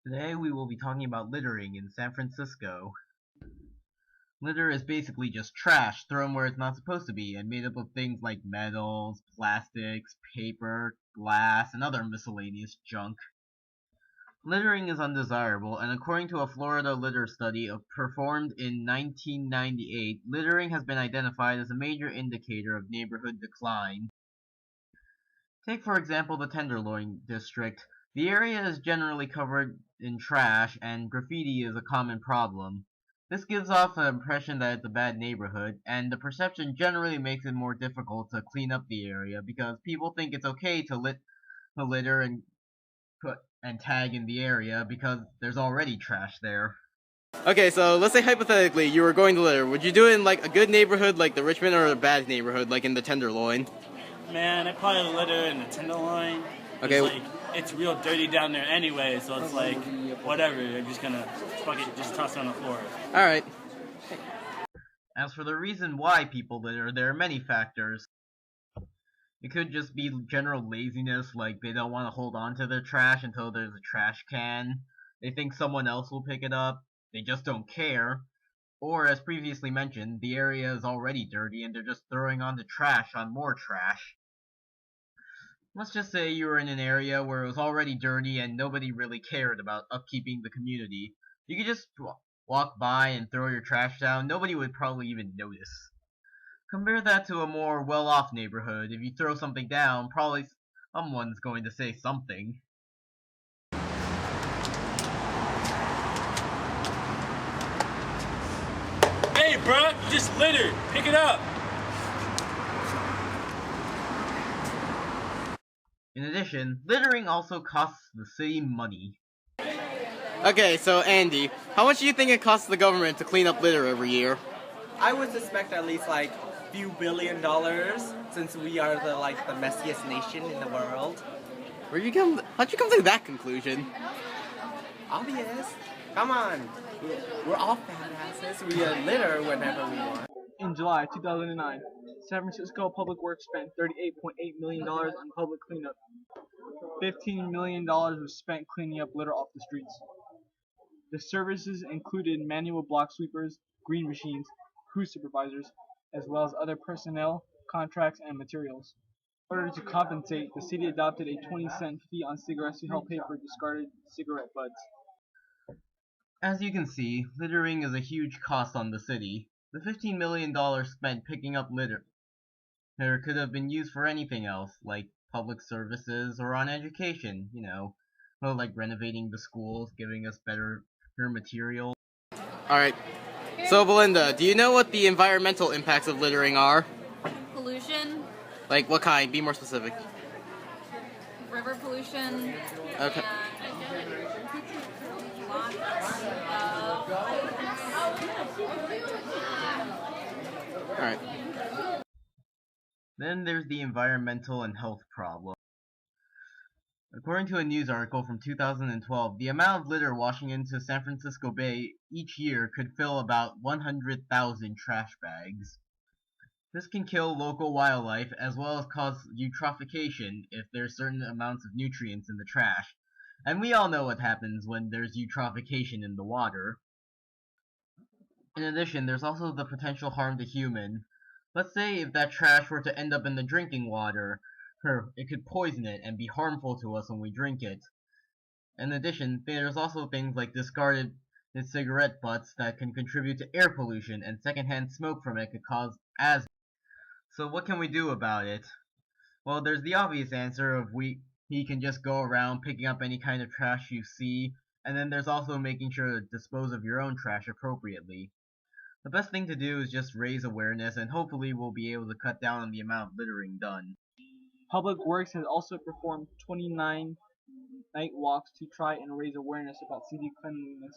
Today we will be talking about littering in San Francisco. Litter is basically just trash thrown where it's not supposed to be and made up of things like metals, plastics, paper, glass, and other miscellaneous junk. Littering is undesirable, and according to a Florida litter study performed in 1998, littering has been identified as a major indicator of neighborhood decline. Take for example the Tenderloin district. The area is generally covered in trash and graffiti is a common problem. This gives off an impression that it's a bad neighborhood, and the perception generally makes it more difficult to clean up the area because people think it's okay to litter and tag in the area because there's already trash there. Okay, so let's say hypothetically you were going to litter. Would you do it in like a good neighborhood like the Richmond or a bad neighborhood like in the Tenderloin? Man, I probably litter in the Tenderloin. Okay. It's real dirty down there anyway, so it's like, whatever, you're just gonna just toss it on the floor. Alright. As for the reason why people litter, there are many factors. It could just be general laziness, like they don't want to hold on to their trash until there's a trash can. They think someone else will pick it up. They just don't care. Or, as previously mentioned, the area is already dirty and they're just throwing on the trash on more trash. Let's just say you were in an area where it was already dirty and nobody really cared about upkeeping the community. You could just walk by and throw your trash down. Nobody would probably even notice. Compare that to a more well-off neighborhood. If you throw something down, probably someone's going to say something. Hey, bro, you just littered. Pick it up. In addition, littering also costs the city money. Okay, so Andy, how much do you think it costs the government to clean up litter every year? I would suspect at least like few $billion, since we are the messiest nation in the world. How'd you come to that conclusion? Obvious. Come on. We're all fantastic. We litter whenever we want. In July 2009, San Francisco Public Works spent $38.8 million on public cleanup. $15 million was spent cleaning up litter off the streets. The services included manual block sweepers, green machines, crew supervisors, as well as other personnel, contracts, and materials. In order to compensate, the city adopted a 20-cent fee on cigarettes to help pay for discarded cigarette butts. As you can see, littering is a huge cost on the city. The $15 million spent picking up litter could have been used for anything else, like public services or on education, like renovating the schools, giving us better material. Alright. So Belinda, do you know what the environmental impacts of littering are? Pollution. Like what kind? Be more specific. River pollution. Okay. Alright. Then there's the environmental and health problem. According to a news article from 2012, the amount of litter washing into San Francisco Bay each year could fill about 100,000 trash bags. This can kill local wildlife as well as cause eutrophication if there's certain amounts of nutrients in the trash. And we all know what happens when there's eutrophication in the water. In addition, there's also the potential harm to humans. Let's say if that trash were to end up in the drinking water, it could poison it and be harmful to us when we drink it. In addition, there's also things like discarded cigarette butts that can contribute to air pollution, and secondhand smoke from it could cause asthma. So what can we do about it? Well, there's the obvious answer of we can just go around picking up any kind of trash you see, and then there's also making sure to dispose of your own trash appropriately. The best thing to do is just raise awareness, and hopefully we'll be able to cut down on the amount of littering done. Public Works has also performed 29 night walks to try and raise awareness about city cleanliness.